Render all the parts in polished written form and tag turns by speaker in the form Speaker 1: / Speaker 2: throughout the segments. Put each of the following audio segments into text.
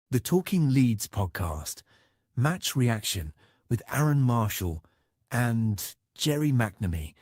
Speaker 1: The Talking Leeds podcast, match reaction with Aaron Marshall and Gerry McNamee.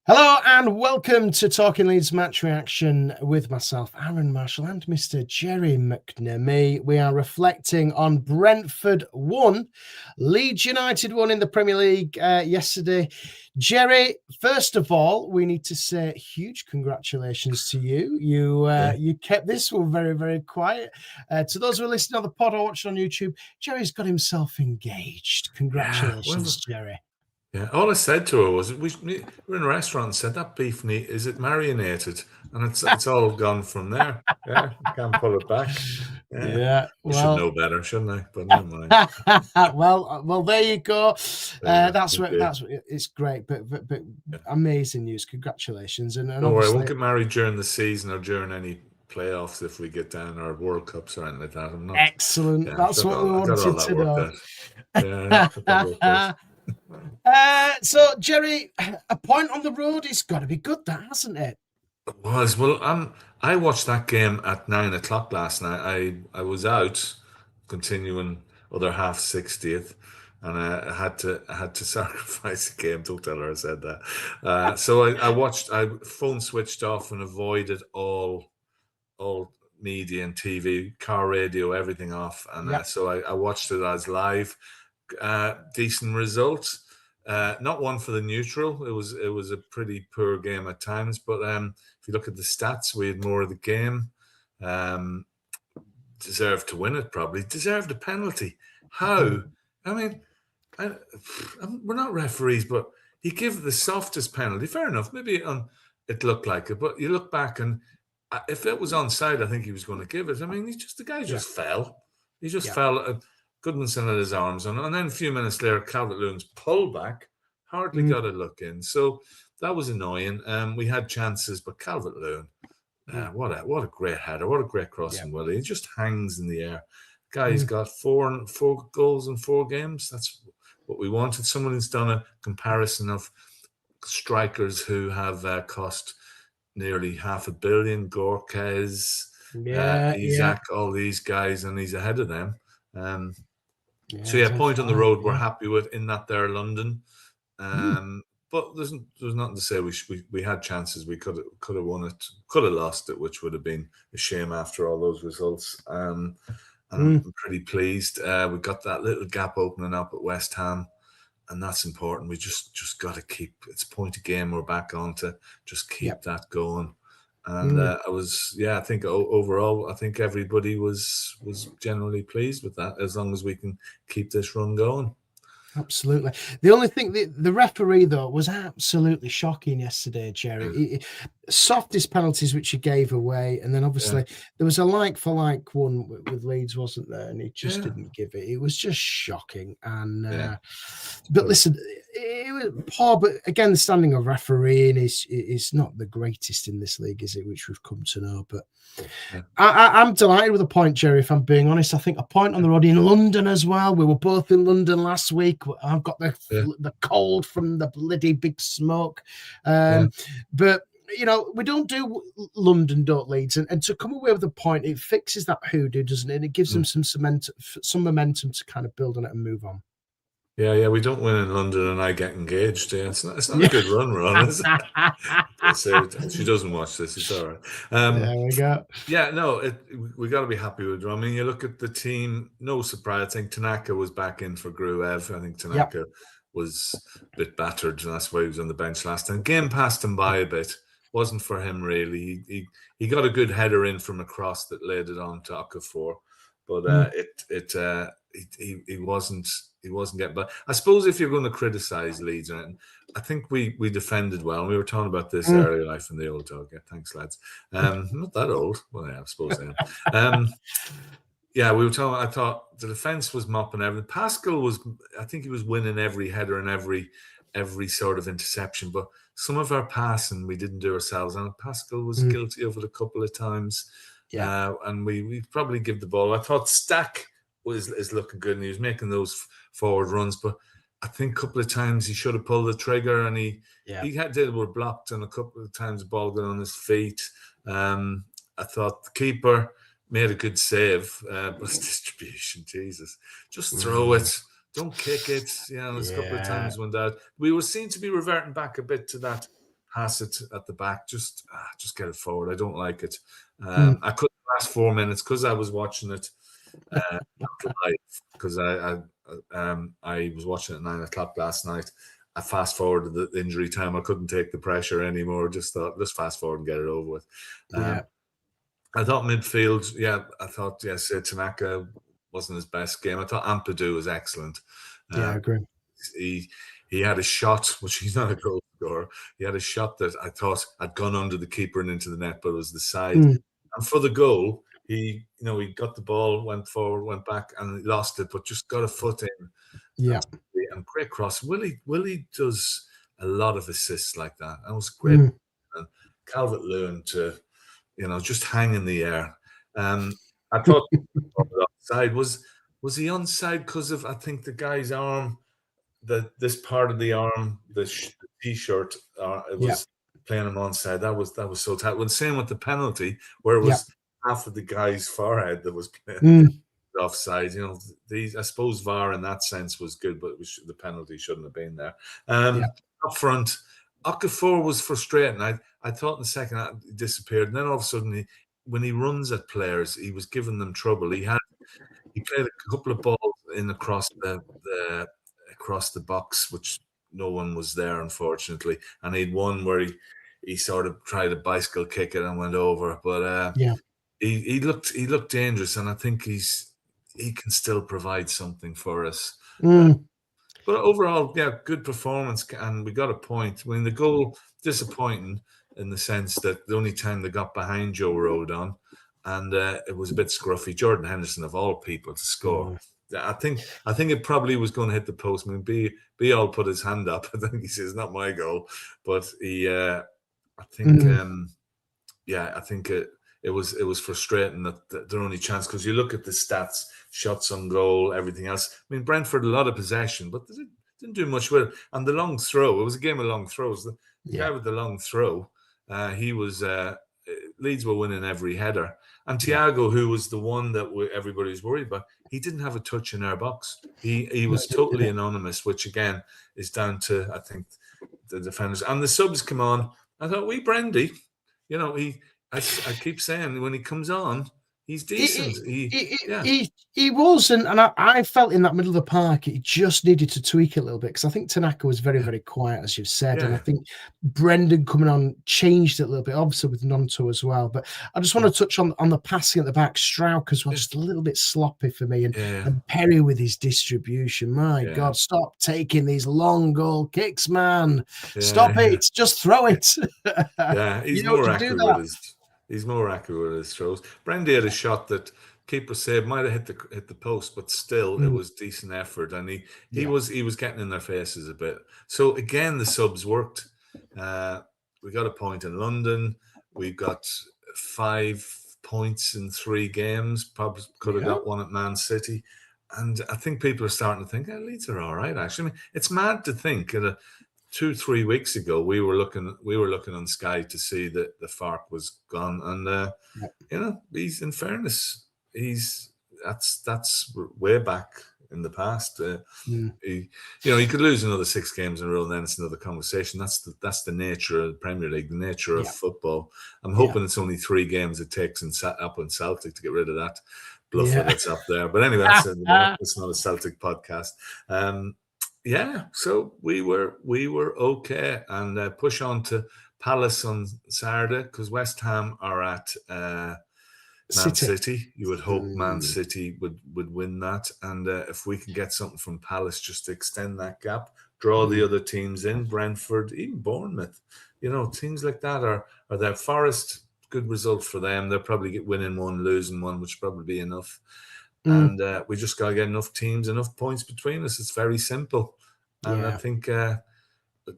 Speaker 2: Hello and welcome to Talking Leeds Match Reaction with myself, Arron Marshall, and Mr. Gerry McNamee. We are reflecting on Brentford 1, Leeds United 1 in the Premier League yesterday. Gerry, first of all, we need to say huge congratulations to you. You kept this one very, very quiet. To those who are listening on the pod or watching on YouTube, Gerry's got himself engaged. Congratulations, Gerry.
Speaker 3: Yeah, all I said to her was, we were in a restaurant and said, that beef meat, is it marinated? And it's all gone from there. Yeah, can't pull it back.
Speaker 2: Yeah,
Speaker 3: I should know better, shouldn't I? But never mind.
Speaker 2: well, there you go. That's it's great, but amazing news. Congratulations. And
Speaker 3: don't worry, I won't get married during the season or during any playoffs if we get down, or World Cups or anything like that. I'm not
Speaker 2: excellent. Yeah, that's what we wanted to know.
Speaker 3: Yeah.
Speaker 2: So, Gerry, a point on the road has got to be good, that hasn't it?
Speaker 3: It was. Well, I watched that game at 9:00 last night. I was out continuing other half 60th, and I had to sacrifice the game. Don't tell her I said that. So I watched. I phone switched off and avoided all media and TV, car radio, everything off, and so I watched it as live. Decent results. Not one for the neutral. It was a pretty poor game at times. But if you look at the stats, we had more of the game. Deserved to win it, probably. Deserved a penalty. How? I mean, we're not referees, but he gave the softest penalty. Fair enough. Maybe it looked like it. But you look back and if it was onside, I think he was going to give it. I mean, the guy just fell. He just fell. Goodmanson had his arms on, and then a few minutes later, Calvert-Lewin's pullback hardly got a look in. So that was annoying. We had chances, but Calvert-Lewin, what a great header, what a great crossing. Well, he just hangs in the air. Guy's got four goals in 4 games. That's what we wanted. Someone who's done a comparison of strikers who have cost nearly $500 million, Gorkez, Isak, all these guys, and he's ahead of them. Point on the road we're happy with, in that they're London. But there's nothing to say we had chances. We could have won it, could have lost it, which would have been a shame after all those results. And I'm pretty pleased. We got that little gap opening up at West Ham, and that's important. We just got to keep, it's a point a game we're back on to just keep that going. And I think overall, I think everybody was generally pleased with that, as long as we can keep this run going.
Speaker 2: Absolutely. The only thing, the referee, though, was absolutely shocking yesterday, Gerry. Softest penalties which he gave away, and then obviously there was a like-for-like one with Leeds, wasn't there? And he just didn't give it. It was just shocking. And but listen, it was poor. But again, the standing of refereeing is not the greatest in this league, is it? Which we've come to know. But I'm delighted with a point, Gerry. If I'm being honest, I think a point on the road in London as well. We were both in London last week. I've got the cold from the bloody big smoke, but. You know, we don't do London, don't Leeds, and to come away with a point, it fixes that hoodoo, doesn't it? And it gives them some momentum to kind of build on it and move on.
Speaker 3: Yeah, we don't win in London, and I get engaged. Yeah, it's not a good run, Ron, is it? She doesn't watch this. It's all right.
Speaker 2: There we go.
Speaker 3: Yeah, no, we got to be happy with it. I mean, you look at the team. No surprise. I think Tanaka was back in for Gruev. I think Tanaka was a bit battered, and that's why he was on the bench last time. Game passed him by a bit. Wasn't for him really. He got a good header in from across that laid it on to Okafor, but he wasn't getting. But I suppose if you're going to criticise Leeds, I think we defended well. And we were talking about this earlier, life in the old dog. Yeah, thanks, lads. Not that old. Well, yeah, I suppose I am. Yeah, we were talking. I thought the defence was mopping everything. Pascal was. I think he was winning every header and every every sort of interception, but some of our passing we didn't do ourselves, and Pascal was guilty of it a couple of times. And we probably give the ball. I thought Stack is looking good, and he was making those forward runs, but I think a couple of times he should have pulled the trigger, and he were blocked, and a couple of times the ball got on his feet. I thought the keeper made a good save, but his distribution, Jesus, just throw it. Don't kick it. There's a couple of times when we seem to be reverting back a bit to that pass it at the back. Just get it forward. I don't like it. I couldn't last 4 minutes because I was watching it not live, because I was watching it at 9 o'clock last night. I fast forwarded the injury time. I couldn't take the pressure anymore. Just thought, let's fast forward and get it over with. I thought midfield, Tanaka wasn't his best game. I thought Ampadu was excellent.
Speaker 2: I agree.
Speaker 3: He had a shot, which he's not a goal scorer. He had a shot that I thought had gone under the keeper and into the net, but it was the side. And for the goal, he got the ball, went forward, went back, and lost it, but just got a foot in.
Speaker 2: Yeah.
Speaker 3: And great cross. Willie does a lot of assists like that. That was great. And Calvert-Lewin to, just hang in the air. I thought offside. Was he onside because of, I think, the guy's arm, this part of the arm, the t-shirt, it was playing him onside. That was so tight. When same with the penalty, where it was half of the guy's forehead that was playing offside. I suppose VAR in that sense was good, but the penalty shouldn't have been there. Up front, Okafor was frustrating. I thought in the second half he disappeared, and then all of a sudden, when he runs at players, he was giving them trouble. He played a couple of balls in across the box, which no one was there, unfortunately. And he had one where he sort of tried a bicycle kick it and went over. But he looked dangerous, and I think he can still provide something for us. But overall, good performance, and we got a point. I mean, the goal disappointing in the sense that the only time they got behind Joe Rodon, and it was a bit scruffy. Jordan Henderson, of all people, to score. I think it probably was going to hit the post. I mean, B all put his hand up. I think he says, "Not my goal," but I think it was frustrating that their only chance, because you look at the stats, shots on goal, everything else. I mean, Brentford a lot of possession, but they didn't do much with it. And the long throw, it was a game of long throws. The guy with the long throw, he was Leeds were winning every header. And Thiago, who was the one that everybody was worried about, he didn't have a touch in our box. He was totally anonymous, which again is down to, I think, the defenders. And the subs come on. I thought, Brendy, I keep saying when he comes on, he's decent.
Speaker 2: He was, and I felt in that middle of the park, he just needed to tweak it a little bit, because I think Tanaka was very, very quiet, as you've said, and I think Brendan coming on changed it a little bit, obviously with Nonto as well. But I just want to touch on the passing at the back. Strauch as well, just a little bit sloppy for me, and Perry with his distribution. My God, stop taking these long goal kicks, man! Stop it! Just throw it.
Speaker 3: He's more accurate with his. He's more accurate with his throws. Brendy had a shot that keeper saved, might have hit the post, but still it was decent effort, and he was getting in their faces a bit. So again, the subs worked. We got a point in London. We got 5 points in 3 games. Probably could have got one at Man City, and I think people are starting to think, Leeds are all right. Actually, I mean, it's mad to think that 2-3 weeks ago, we were looking on Sky to see that the Farc was gone, and he's, in fairness, that's way back in the past. He could lose another 6 games in a row, and then it's another conversation. That's the nature of the Premier League, the nature of football. I'm hoping it's only 3 games it takes up in Celtic to get rid of that bluffer that's up there. But anyway, it's not a Celtic podcast. So we were okay, and push on to Palace on Saturday, because West Ham are at Man City. You would hope Man City would win that, and if we can get something from Palace just to extend that gap, draw the other teams in, Brentford, even Bournemouth, teams like that are there. Forest, good result for them. They'll probably winning 1, losing 1, which will probably be enough. And we just got to get enough teams, enough points between us. It's very simple. And I think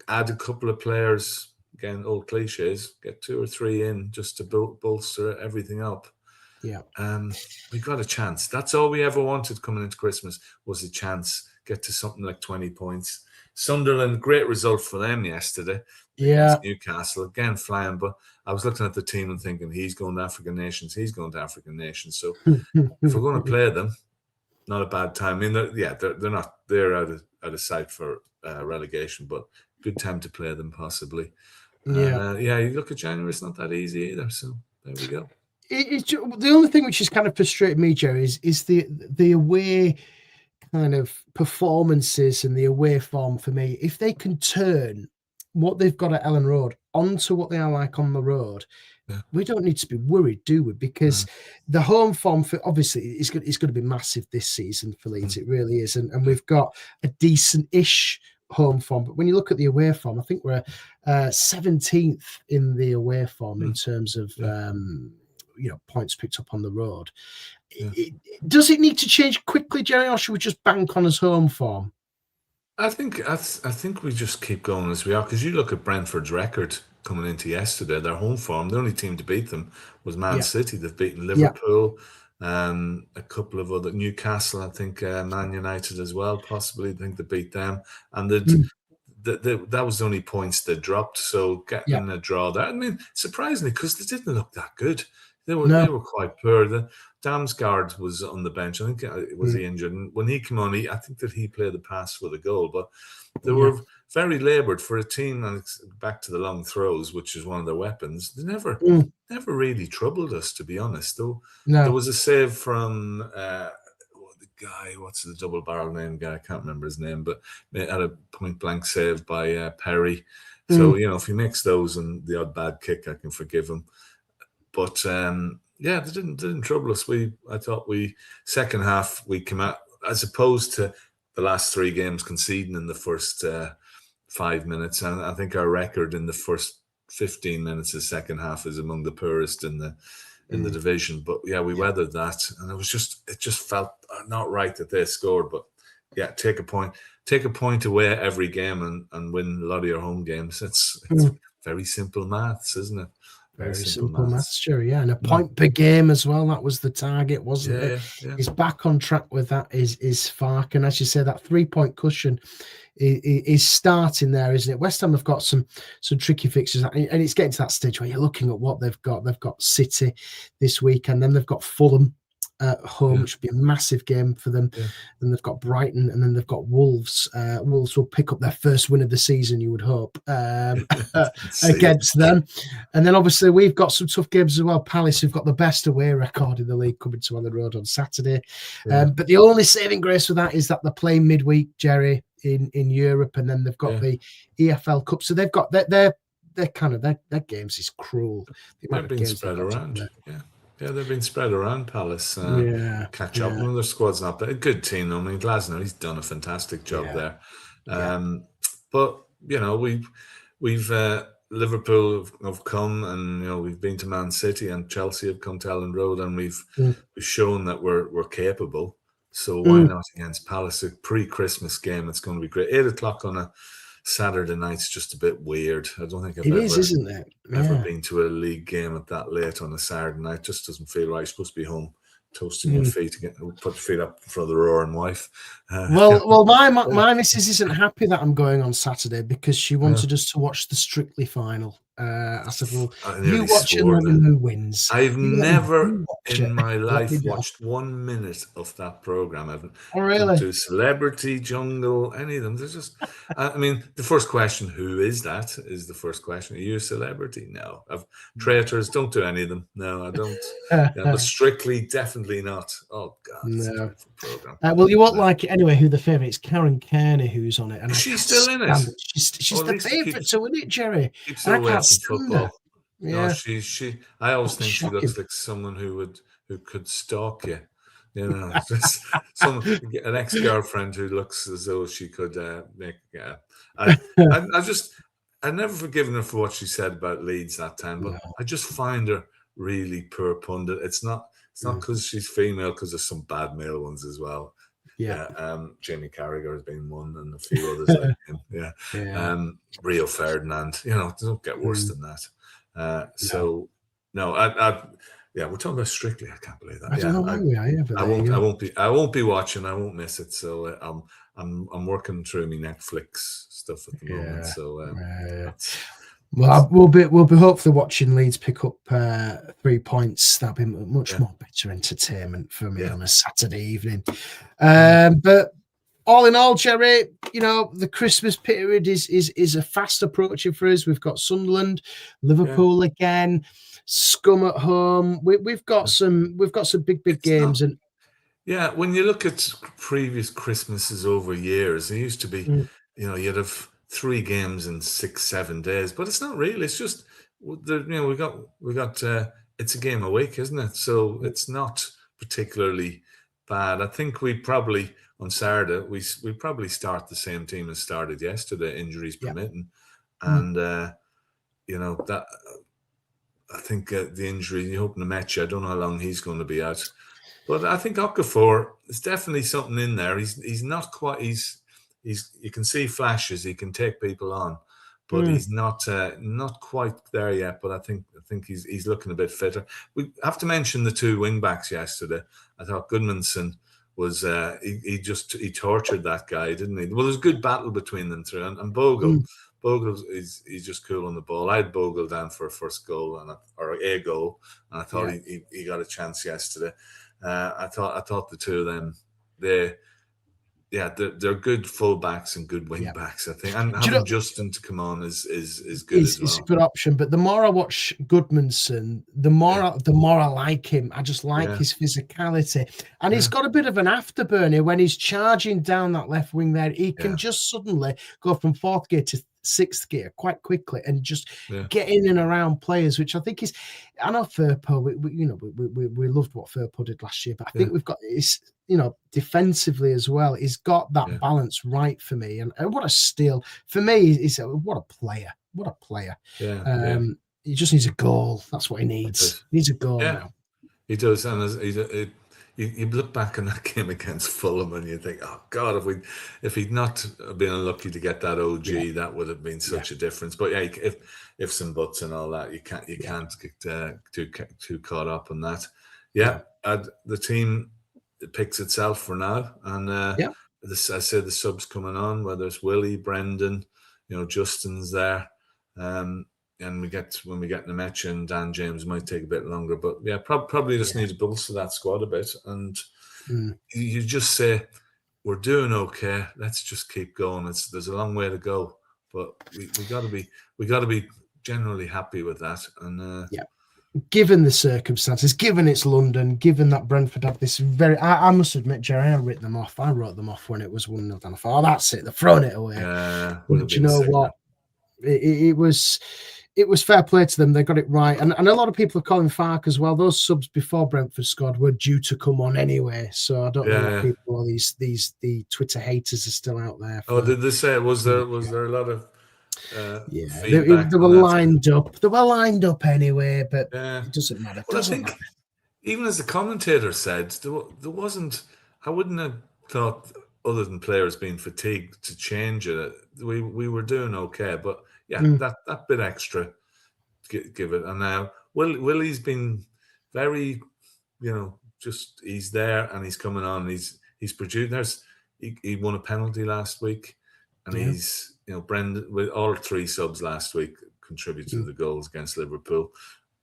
Speaker 3: add a couple of players. Again, old cliches. Get 2 or 3 in just to bolster everything up.
Speaker 2: Yeah.
Speaker 3: We got a chance. That's all we ever wanted coming into Christmas, was a chance. Get to something like 20 points. Sunderland, great result for them yesterday against Newcastle. Again, flying. But I was looking at the team and thinking, he's going to African nations. He's going to African nations. So if we're going to play them, not a bad time. I mean, they're not. They're out of sight for relegation, but good time to play them possibly.
Speaker 2: Yeah.
Speaker 3: You look at January, it's not that easy either. So there we go.
Speaker 2: It's the only thing which has kind of frustrated me, Gerry, is the away kind of performances and the away form for me. If they can turn what they've got at Ellen Road onto what they are like on the road, we don't need to be worried, do we? Because the home form, for obviously, it's going to be massive this season for Leeds. It really is. And we've got a decent-ish home form. But when you look at the away form, I think we're 17th in the away form in terms of points picked up on the road. Does it need to change quickly, Gerry, or should we just bank on his home form?
Speaker 3: I think we just keep going as we are, because you look at Brentford's record coming into yesterday, their home form, the only team to beat them was Man City. They've beaten Liverpool, a couple of other, Newcastle, I think, Man United as well, possibly. I think they beat them. And that was the only points they dropped. So getting a draw there, I mean, surprisingly, because they didn't look that good. They were quite poor. The Damsgaard was on the bench. I think was he injured? And when he came on, I think that he played the pass for the goal. But they were very laboured for a team, and back to the long throws, which is one of their weapons. They never really troubled us, to be honest. Though there was a save from the guy. What's the double barrel name guy? I can't remember his name, but they had a point blank save by Perry. So if he makes those and the odd bad kick, I can forgive him. But they didn't trouble us. I thought second half we came out, as opposed to the last 3 games conceding in the first 5 minutes, and I think our record in the first 15 minutes of the second half is among the poorest in the division. But we weathered that, and it just felt not right that they scored. But take a point away every game and win a lot of your home games. It's very simple maths, isn't it?
Speaker 2: Very simple maths, Gerry. And a point per game as well. That was the target, wasn't it? Yeah. He's back on track with that. Is Fark, and as you say, that 3-point cushion is starting there, isn't it? West Ham have got some tricky fixtures, and it's getting to that stage where you're looking at what they've got. They've got City this week, and then they've got Fulham at home, which would be a massive game for them. Then they've got Brighton, and then they've got Wolves. Wolves will pick up their first win of the season, you would hope, against them. And then obviously we've got some tough games as well. Palace, who've got the best away record in the league, coming to on the road on Saturday. But the only saving grace for that is that they're playing midweek, Gerry, in Europe, and then they've got the EFL Cup. So they've got their games is cruel.
Speaker 3: They've been spread around. Yeah, they've been spread around, Palace. Catch up. Well, their squad's not bad. A good team. I mean, Glasner, he's done a fantastic job there. But, we've Liverpool have come, and, we've been to Man City, and Chelsea have come to Ellen Road, and we've shown that we're capable. So why not against Palace? A pre-Christmas game. It's going to be great. 8 o'clock on a Saturday night's just a bit weird. I don't think I've
Speaker 2: isn't it?
Speaker 3: Ever been to a league game at that late on a Saturday night. It just doesn't feel right. You're supposed to be home toasting your feet again, put your feet up in front of the roaring wife.
Speaker 2: Well, my missus isn't happy that I'm going on Saturday because she wanted us to watch the Strictly final. I said, well, you watch and let me know who wins.
Speaker 3: I've never in my life watched 1 minute of that program. I've
Speaker 2: really?
Speaker 3: To Celebrity Jungle, any of them. They're just, I mean, the first question, who is that, is the first question. Are you a celebrity? No. Traitors, don't do any of them. No, I don't. But Strictly, definitely not. Oh, God, it's a dreadful program.
Speaker 2: Well, you won't like it anyway. Who the favourite? It's Karen Kearney who's on it. And
Speaker 3: she's still in it.
Speaker 2: She's the favourite to win it, Gerry.
Speaker 3: I can't stand football. Yeah, no, she. I always think she looks like someone who could stalk you. Just an ex-girlfriend who looks as though she could make. Yeah, I've never forgiven her for what she said about Leeds that time, but I just find her really poor pundit. It's not because she's female, because there's some bad male ones as well. Jamie Carragher has been one, and a few others like him. Rio Ferdinand. You know, it doesn't get worse than that. We're talking about Strictly. I can't believe that.
Speaker 2: I don't know why we are here, but
Speaker 3: I won't be watching. I won't miss it. So I'm working through my Netflix stuff at the moment. So
Speaker 2: well, we'll be hopefully watching Leeds pick up 3 points. That'll be much more better entertainment for me on a Saturday evening. But all in all, Gerry, you know, the Christmas period is a fast approaching for us. We've got Sunderland, Liverpool again, Scum at home. We've got some big games. And
Speaker 3: when you look at previous Christmases over years, there used to be, you know, you'd have 3 games in 6-7 days, but it's not really. It's just, you know, we got it's a game a week, isn't it? So it's not particularly bad. I think we probably on Saturday we probably start the same team as started yesterday, injuries permitting, and you know that. I think the injury, you hope Nemecha, I don't know how long he's going to be out, but I think Okafor, there's definitely something in there. He's not quite. He's you can see flashes. He can take people on, but he's not quite there yet. But I think he's looking a bit fitter. We have to mention the 2 wing backs yesterday. I thought Goodmanson was he tortured that guy, didn't he? Well, there's a good battle between them three, and Bogle. Bogle he's just cool on the ball. I had Bogle down for a first goal or a goal, and I thought he got a chance yesterday. I thought the 2 of them they're good full backs and good wing backs, I think. And having Justin to come on is good as well.
Speaker 2: It's a good option. But the more I watch Goodmanson, the more I like him. I just like his physicality. And he's got a bit of an afterburner when he's charging down that left wing there. He can just suddenly go from 4th gear to 6th gear quite quickly and just get in and around players, which I think is. I know Firpo, we loved what Firpo did last year, but I think we've got this, you know, defensively as well. He's got that balance right for me, and what a steal for me. What a player! What a player! He just needs a goal. That's what he needs. He needs a goal now.
Speaker 3: He does, and you look back on that game against Fulham and you think, oh God, if he'd not been unlucky to get that OG, that would have been such a difference. But if some buts and all that, you can't get too caught up on that. The team picks itself for now, and I said the subs coming on, whether it's Willie, Brendan, you know, Justin's there. And when we get Nemecha and Dan James, might take a bit longer, but probably just need to bolster that squad a bit. And you just say, we're doing okay. Let's just keep going. There's a long way to go, but we got to be generally happy with that. And
Speaker 2: given the circumstances, given it's London, given that Brentford have this I must admit, Gerry, I wrote them off. I wrote them off when it was 1-0 down. I thought, that's it. They're throwing it away. But you know what? It was fair play to them. They got it right. And a lot of people are calling Farke as well. Those subs before Brentford scored were due to come on anyway. So I don't know what people, all the Twitter haters are still out there.
Speaker 3: Did they say, was there a lot of
Speaker 2: they were lined up. They were lined up anyway, but it doesn't matter.
Speaker 3: Well, I think even as the commentator said, there wasn't, I wouldn't have thought, other than players being fatigued, to change it. We were doing okay, but that bit extra, give it. And now Willie's been very, you know, just he's there and he's coming on. He's produced. He won a penalty last week, and he's, you know, Brendan with all 3 subs last week contributed to the goals against Liverpool,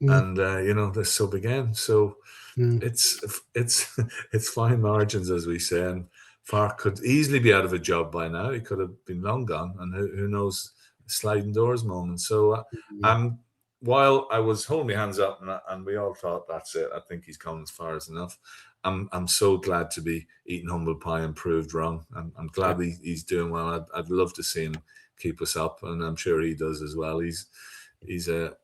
Speaker 3: and you know, they're sub again. So it's fine margins, as we say. And Farke could easily be out of a job by now. He could have been long gone, and who knows, sliding doors moment. So while I was holding my hands up and we all thought, that's it, I think he's come as far as enough, I'm so glad to be eating humble pie and proved wrong. I'm glad he's doing well. I'd love to see him keep us up, and I'm sure he does as well. He's got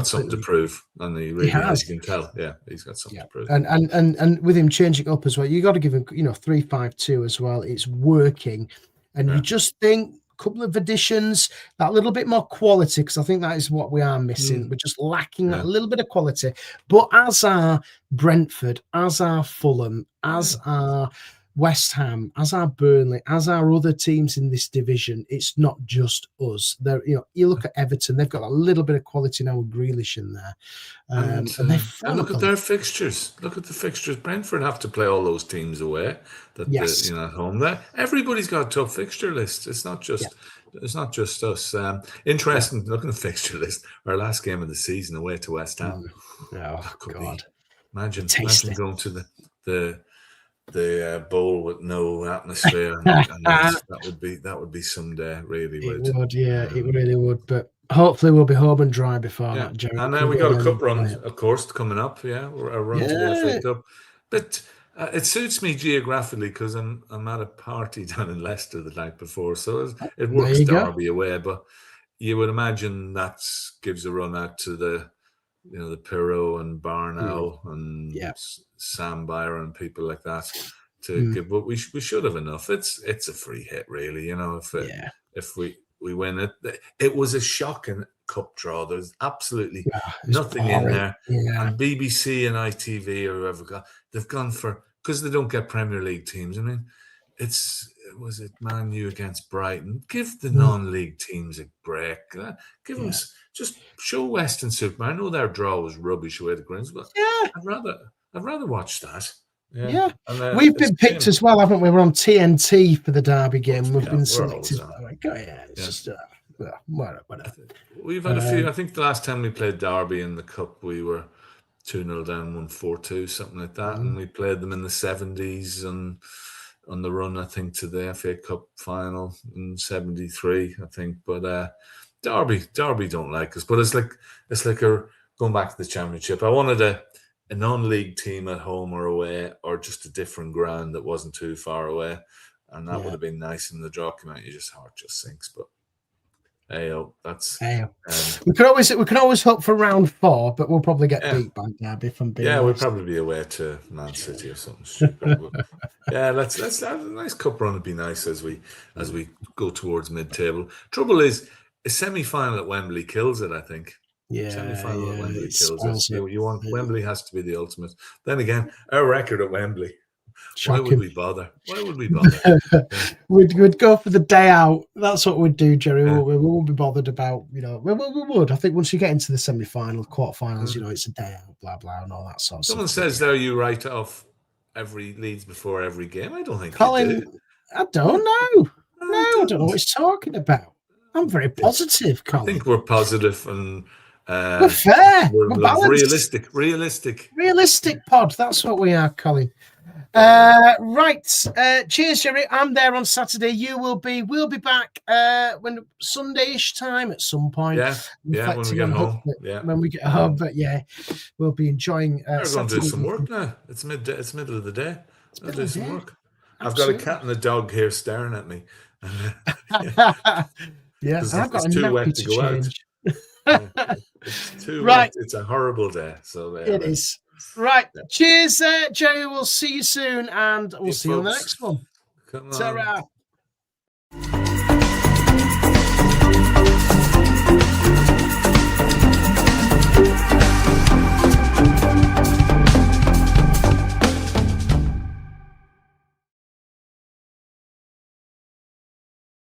Speaker 3: something to prove, and he really has. You can tell. Yeah, he's got something to prove.
Speaker 2: And with him changing up as well, you got to give him, you know, 3-5-2 as well. It's working, and you just think, couple of additions, that little bit more quality, because I think that is what we are missing. We're just lacking that little bit of quality. But as are Brentford, as are Fulham, as are West Ham, as our Burnley, as our other teams in this division, it's not just us. There, you look at Everton; they've got a little bit of quality now with Grealish in there, and
Speaker 3: look at their fixtures. Look at the fixtures. Brentford have to play all those teams away. At home. There, everybody's got a tough fixture list. It's not just. It's not just us. Interesting looking at the fixture list. Our last game of the season away to West Ham.
Speaker 2: Oh God!
Speaker 3: Imagine going to the bowl with no atmosphere, and that would be someday. Really would.
Speaker 2: It would, it really would. But hopefully we'll be home and dry before that, Jerry.
Speaker 3: And then we got a cup run, of course, coming up. Yeah, a run to the FA Cup. But it suits me geographically because I'm at a party down in Leicester the night before, so it works Derby away. But you would imagine that gives a run out to the Pirro and Barnow and Sam Byron and people like that to give. But we should have enough. It's a free hit, really. If we win it, it was a shocking cup draw. There's absolutely nothing in there. Yeah. And BBC and ITV or whoever they've gone for, because they don't get Premier League teams. I mean, was it Man U against Brighton? Give the non-league teams a break. Give them just show Western Superman. I know their draw was rubbish away to Greens, but I'd rather watch that.
Speaker 2: Yeah. We've been picked as well, haven't we? We're on TNT for the Derby game. We've been selected. Just whatever.
Speaker 3: We've had a few. I think the last time we played Derby in the Cup, we were 2-0 down, won 4-2, something like that, and we played them in the 70s and on the run, I think, to the FA Cup final in 73, I think. But Derby don't like us. But it's like going back to the Championship. I wanted a non-league team at home or away, or just a different ground that wasn't too far away, and that would have been nice in the draw. Come out, your heart just sinks. But
Speaker 2: we can always hope for round 4, but we'll probably get beat by Derby. If I'm being honest.
Speaker 3: We'll probably be away to Man City or something stupid. Let's have a nice cup run. Would be nice as we go towards mid-table. Trouble is, a semi-final at Wembley kills it, I think. Semi-final at Wembley kills it. You want Wembley has to be the ultimate. Then again, our record at Wembley. Shocking. Why would we bother?
Speaker 2: We'd go for the day out. That's what we'd do, Jerry. We won't be bothered about, we would. I think once you get into the semi-final, quarterfinals, it's a day out, blah, blah, and all that sort of stuff.
Speaker 3: Someone says there you write off every Leeds before every game. I don't think
Speaker 2: Colin,
Speaker 3: you do.
Speaker 2: I don't know. I don't know what he's talking about. I'm very positive, Colin.
Speaker 3: I think we're positive and
Speaker 2: we're fair. We're
Speaker 3: balanced.
Speaker 2: Realistic pod. That's what we are, Colin. Right. Cheers, Jerry. I'm there on Saturday. We'll be back when Sunday-ish time at some point.
Speaker 3: When we get home.
Speaker 2: When we get home. But we'll be enjoying.
Speaker 3: We're going to do some work now. It's middle of the day. I'll do some work. I've got a cat and a dog here staring at me.
Speaker 2: I've got
Speaker 3: it's too wet to go out. It's too wet. It's a horrible day. So
Speaker 2: it is. Right. Cheers, Jerry. We'll see you soon, and we'll see you on the next one.
Speaker 3: Come on.
Speaker 2: Ta-ra.